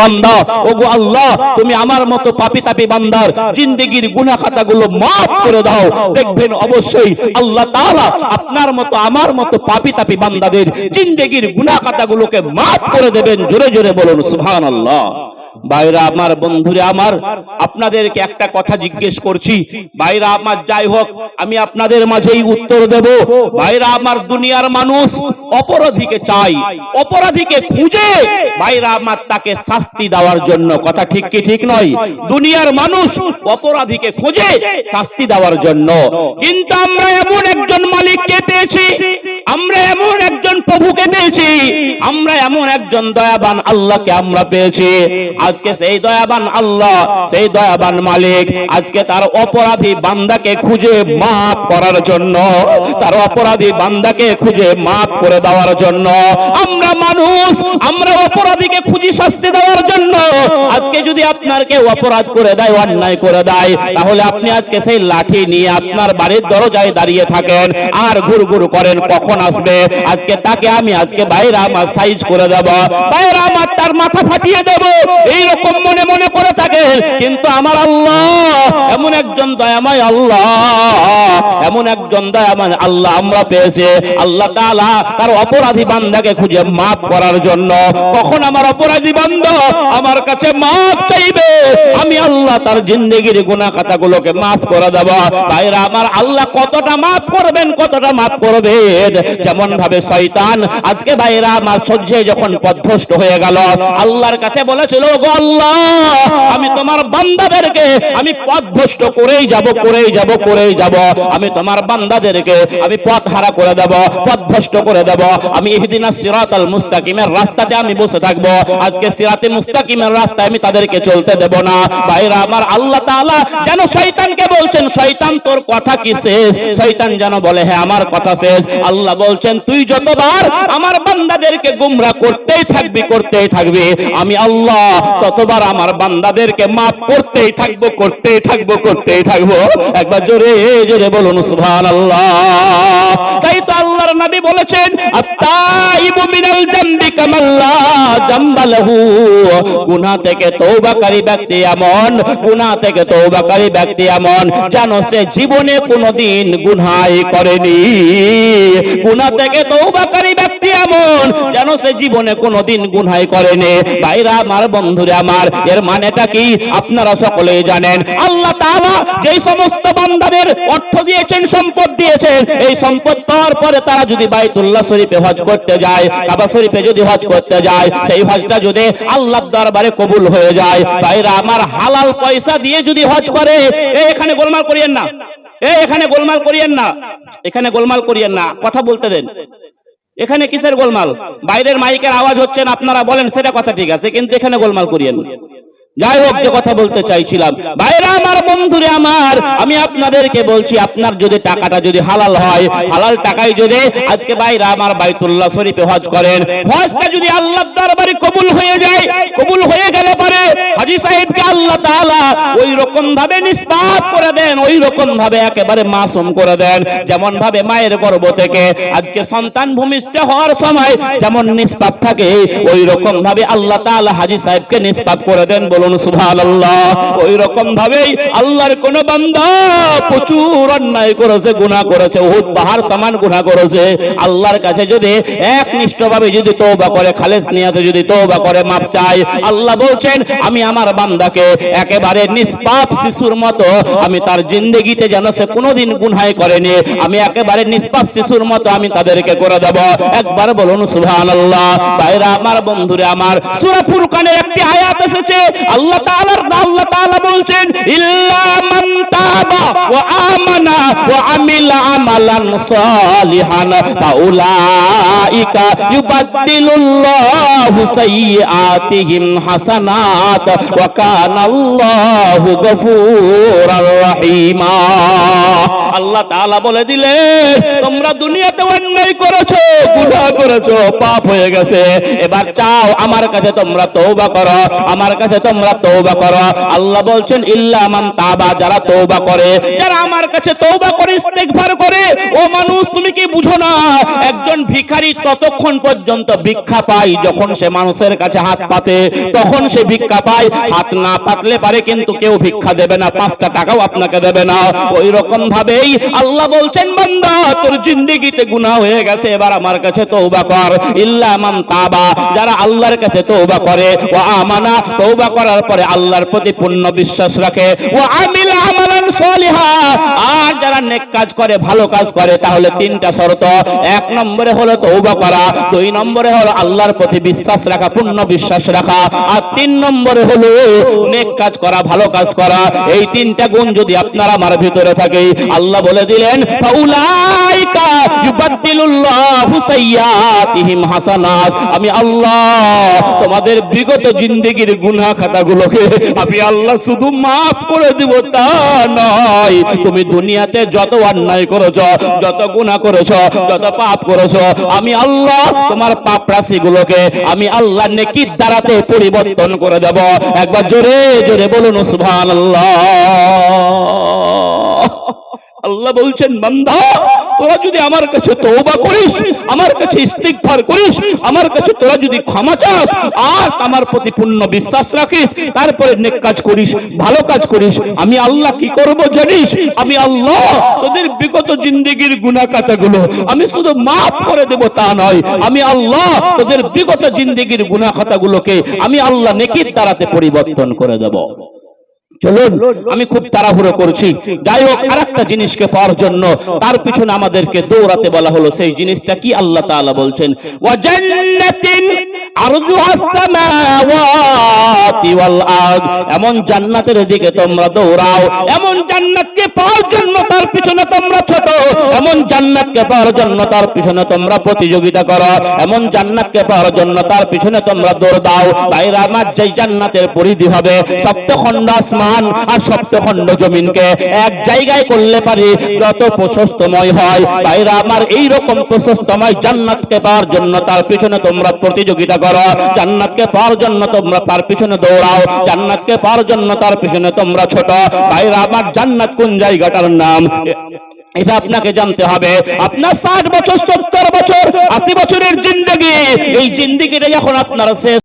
বান্দা, ওগো আল্লাহ তুমি আমার মতো পাপী তাপী বান্দার জিন্দেগীর গুনাহ খাতাগুলো maaf করে দাও। দেখবেন অবশ্যই আল্লাহ তাআলা আপনার মতো আমার মতো পাপী তাপী বান্দাদের জিন্দেগীর গুনাহ খাতাগুলোকে maaf করে দেবেন। জোরে জোরে বলুন সুবহানাল্লাহ। ভাইরা আমার, বন্ধুরা আমার, আপনাদেরকে একটা কথা জিজ্ঞেস করছি। ভাইরা আমার, যাই হোক আমি আপনাদের মাঝেই উত্তর দেব। ভাইরা আমার, দুনিয়ার মানুষ অপরাধীকে চাই, অপরাধীকে খুঁজে ভাইরা আমার তাকে শাস্তি দেওয়ার জন্য। কথা ঠিক কি ঠিক নয়? দুনিয়ার মানুষ অপরাধীকে খুঁজে শাস্তি দেওয়ার জন্য, কিন্তু আমরা এমন একজন মালিককে পেয়েছি, আমরা এমন একজন প্রভুকে পেয়েছি, আমরা এমন একজন দয়াবান আল্লাহকে আমরা পেয়েছি। আজকে সেই দয়াবান আল্লাহ, সেই দয়াবান মালিক আজকে তার অপরাধী বান্দাকে খুঁজে maaf করার জন্য, তার অপরাধী বান্দাকে খুঁজে maaf করে দেওয়ার জন্য, আমরা মানুষ, আমরা অপরাধীকে খুঁজি শাস্তি দেওয়ার জন্য। আজকে যদি আপনার কেউ অপরাধ করে দেয়, অন্যায় করে দেয়, তাহলে আপনি আজকে সেই লাঠি নিয়ে আপনার বাড়ির দরজায় দাঁড়িয়ে থাকেন আর ঘুরঘুর করেন কখন আসবে, আজকে তাকে আমি আজকে বাইরে আমার সাইজ করে দেব, বাইরে আমার তার মাথা ফাটিয়ে দেব, এইরকম মনে মনে করে থাকেন। কিন্তু আমার আল্লাহ এমন একজন দয়াময় আল্লাহ, এমন একজন দয়াময় আল্লাহ আমরা পেয়েছি। আল্লাহ তাআলা তার অপরাধী বান্দাকে খুঁজে maaf করার জন্য, কখন আমার অপরাধী বান্দা আমার কাছে maaf চাইবে, আমি আল্লাহ তার জিন্দেগীর গুনাহ খাতাগুলোকে maaf করে দেব। ভাইরা আমার, আল্লাহ কতটা maaf করবেন, কতটা maaf করবেন। যেমন ভাবে শয়তান আজকে ভাইরা আমার সহ্যে যখন পথভ্রষ্ট হয়ে গেল, আল্লাহর কাছে বলেছিল, গো আল্লাহ আমি তোমার বান্দাদেরকে আমি পথভ্রষ্ট করেই যাব, করেই যাব, করেই যাব, আমি তোমার বান্দাদেরকে আমি পথ হারা করে দেব, পথভ্রষ্ট করে দেব, আমি ইহদিনাস সিরাতাল মুস্তাকিমের রাস্তাতে আমি বসে থাকবো, আজকে সিরাতে মুস্তাকিমের রাস্তায় আমি তাদেরকে চলতে দেব না। ভাইরা আমার, আল্লাহ তাআলা যেন শয়তানকে বলছেন, শয়তান তোর কথা কি শেষ? শয়তান যেন বলে, হ্যাঁ আমার কথা শেষ। আল্লাহ বলছেন, তুই যতবার আমার বান্দাদেরকে গোমরাহ করতেই থাকবি, করতেই থাকবি, আমি আল্লাহ ততবার আমার বান্দাদেরকে maaf করতেই থাকবো, করতেই থাকবো, করতেই থাকবো। একবার জোরে জোরে বলুন সুবহানাল্লাহ। তাই তো আল্লাহর নবী বলেছেন, আত-তাইবু মিনাল জামবি কামাল্লা জামবা লাহু, গুনাহ থেকে তওবাকারী ব্যক্তি এমন, গুনাহ থেকে তওবাকারী ব্যক্তি এমন যেন সে জীবনে কোনোদিন গুনাহই করেনি। গুনাহ থেকে তওবাকারী ব্যক্তি এমন যেন সে জীবনে কোনোদিন গুনাহই করেনি। ভাইরা আমার, বন্ধুরা আমার, এর মানেটা কি আপনারা সকলেই জানেন। আল্লাহ তাআলা যেই সমস্ত বান্দাদের অর্থ দিয়েছেন, সম্পদ দিয়েছেন, এই সম্পদ পাওয়ার পরে তারা যদি বাইতুল্লাহ শরীফে হজ করতে যায়, কাবা শরীফে যদি হজ করতে যায়, সেই হজটা যদি আল্লাহর দরবারে কবুল হয়ে যায়, ভাইরা আমার, হালাল পয়সা দিয়ে যদি হজ করে, এখানে গোলমাল করিয়েন না, এখানে গোলমাল করিয়েন না, এখানে গোলমাল করিয়েন না, কথা বলতে দেন। এখানে কিসের গোলমাল? বাইরের মাইকের আওয়াজ হচ্ছে না, আপনারা বলেন সেটা কথা ঠিক আছে, কিন্তু এখানে গোলমাল করিয়েন না। যাই হোক, যে কথা বলতে চাইছিলাম, ভাইরা আমার, বন্ধুরে আমার, আমি আপনাদেরকে বলছি, আপনার যদি টাকাটা যদি হালাল হয়, হালাল টাকায় যদি আজকে ভাইরা আমার বাইতুল্লাহ শরীফে হজ করেন, হজটা যদি আল্লাহর দরবারে কবুল হয়ে যায়, কবুল হয়ে গেলে পরে হাজী সাহেবকে আল্লাহ তাআলা ওই রকম ভাবে নিষ্পাপ করে দেন, ওই রকম ভাবে একেবারে মাসুম করে দেন, যেমন ভাবে মায়ের গর্ভ থেকে আজকে সন্তান ভূমিষ্ঠ হওয়ার সময় যেমন নিষ্পাপ থাকে, ওই রকম ভাবে আল্লাহ তাআলা হাজী সাহেবকে নিষ্পাপ করে দেন। বলুন সুবহানাল্লাহ। ওই রকম ভাবেই আল্লাহর কোন বান্দা প্রচুর অন্যায় করেছে, গুনাহ করেছে, উহুদ পাহাড় সমান গুনাহ করেছে, আল্লাহর কাছে যদি একনিষ্ঠভাবে যদি তওবা করে, খালেস নিয়তে যদি তওবা করে, মাফ চায়, আল্লাহ বলছেন, আমি আমার বান্দাকে একেবারে নিষ্পাপ শিশুর মতো আমি তার জিন্দেগিতে যেন সে কোনোদিন গুনাহ করেনি, আমি একেবারে নিষ্পাপ শিশুর মতো আমি তাদেরকে করে দেব। একবার বলুন সুবহানাল্লাহ। ভাইরা আমার, বন্ধুরা আমার, সূরা ফুরকানের একটি আয়াত এসেছে, আল্লাহ তাআলা বলছেন, ইল্লা মান তাবা ওয়া আমানা ওয়া আমিলা আমালান সালিহান ফাউলাইকা ইউবাদদিলুল্লাহু সাইয়্যাতিহিম হাসানাত ওয়া কানাল্লাহু গফুরার রহিমা। আল্লাহ তাআলা বলে দিলেন, তোমরা দুনিয়াতে অন্যায় করেছো, গুনাহ করেছো, পাপ হয়ে গেছে, এবার চাও আমার কাছে তোমরা তওবা করো, আমার কাছে তোমরা তওবা করো। আল্লাহ বলছেন, ইল্লা মান তাবা, যারা তওবা করে, যারা আমার কাছে তওবা করে ইস্তেগফার করে, ও মানুষ তুমি কি বুঝো না, একজন ভিখারি ততক্ষণ পর্যন্ত ভিক্ষা পায় যখন সে মানুষের কাছে হাত পাতে, তখন সে ভিক্ষা পায়। হাত না পাতলে পারে কিন্তু কেউ ভিক্ষা দেবে না, 5টা টাকাও আপনাকে দেবে না। ওই রকম ভাবেই আল্লাহ বলছেন, বান্দা তোর জিন্দেগিতে গুনাহ হয়ে গেছে, এবার আমার কাছে তওবা কর। ইল্লা মান তাবা, যারা আল্লাহর কাছে তওবা করে, ওয়া আমানা, তওবা করার পরে আল্লাহর প্রতি পূর্ণ বিশ্বাস রাখে, ওয়া আমিলা আমালান সলিহা, আর যারা নেক কাজ করে, ভালো কাজ করে, তাহলে 3টা শর্ত। 1 নম্বরে হলো তওবা করা, 2 নম্বরে হলো আল্লাহর প্রতি বিশ্বাস রাখা, পূর্ণ বিশ্বাস রাখা, আর 3 নম্বরে হলো নেক কাজ করা, ভালো কাজ করা। এই 3টা গুণ যদি আপনার আমার ভিতরে থাকে, আল্লাহ বলে দিলেন ফাউলাইকা ইউবাদদিলুল্লাহু সাইয়্যাতিহিম হাসানাত, আমি আল্লাহ তোমাদের বিগত জিন্দেগির গুনাহ খাতাগুলোকে আমি আল্লাহ শুধু মাফ করে দিব তা নয়, তুমি দুনিয়াতে যত অন্যায় করেছো, যত গুনাহ করেছো, যত পাপ করেছো, আমি আল্লাহ তোমার পাপ রাশিগুলোকে আমি আল্লাহ নেকির দ্বারাতে পরিবর্তন করে দেব। একবার জোরে জোরে বলুন সুবহানাল্লাহ। আল্লাহ বলছেন, বান্দা তোরা যদি আমার কাছে তওবা করিস, আমার কাছে ইস্তিগফার করিস, আমার কাছে তোরা যদি ক্ষমা চাস, আর আমার প্রতি পূর্ণ বিশ্বাস রাখিস, তারপরে নেক কাজ করিস, ভালো কাজ করিস, আমি আল্লাহ কি করব জানিস? আমি আল্লাহ তোদের বিগত জিন্দেগির গুনাহ খাতাগুলো আমি শুধু মাফ করে দেব তা নয়, আমি আল্লাহ তোদের বিগত জিন্দেগির গুনাহ খাতাগুলোকে আমি আল্লাহ নেকির দ্বারাতে পরিবর্তন করে দেব। চলুন, আমি খুব তাড়াহুড়ো করছি, যাই হোক আরেকটা জিনিসকে পাওয়ার জন্য তার পিছনে আমাদেরকে দৌড়াতে বলা হলো। সেই জিনিসটা কি? আল্লাহ তাআলা বলছেন, ওয়া জান্নাতিন আরজুহাস সামাওয়াতি ওয়াল আরদ, এমন জান্নাতের দিকে তোমরা দৌড়াও, এমন জান্নাতকে পাওয়ার জন্য তার পিছনে তোমরা ছোট, এমন জান্নাতকে পাওয়ার জন্য তার পিছনে তোমরা প্রতিযোগিতা করো, এমন জান্নাতকে পাওয়ার জন্য তার পিছনে তোমরা দৌড় দাও। ভাইরা আমার, যেই জান্নাতের পরিধি হবে সপ্তখণ্ড আসমান আর সপ্তখণ্ড জমিনকে এক জায়গায় করলে পারে যত প্রশস্তময় হয়, ভাইরা আমার এই রকম প্রশস্তময় জান্নাতকে পাওয়ার জন্য তার পিছনে তোমরা প্রতিযোগিতা করো, জান্নাতকে পাওয়ার জন্য তোমরা তার পিছনে দৌড়াও, জান্নাতকে পাওয়ার জন্য তার পিছনে তোমরা ছোট। ভাইরা আমার, জান্নাত কোন জায়গাটার নাম এটা আপনাকে জানতে হবে। আপনার 60 বছর, 70 বছর, 80 বছরের জিন্দেগি, এই জিন্দেগিটা যখন আপনার শেষ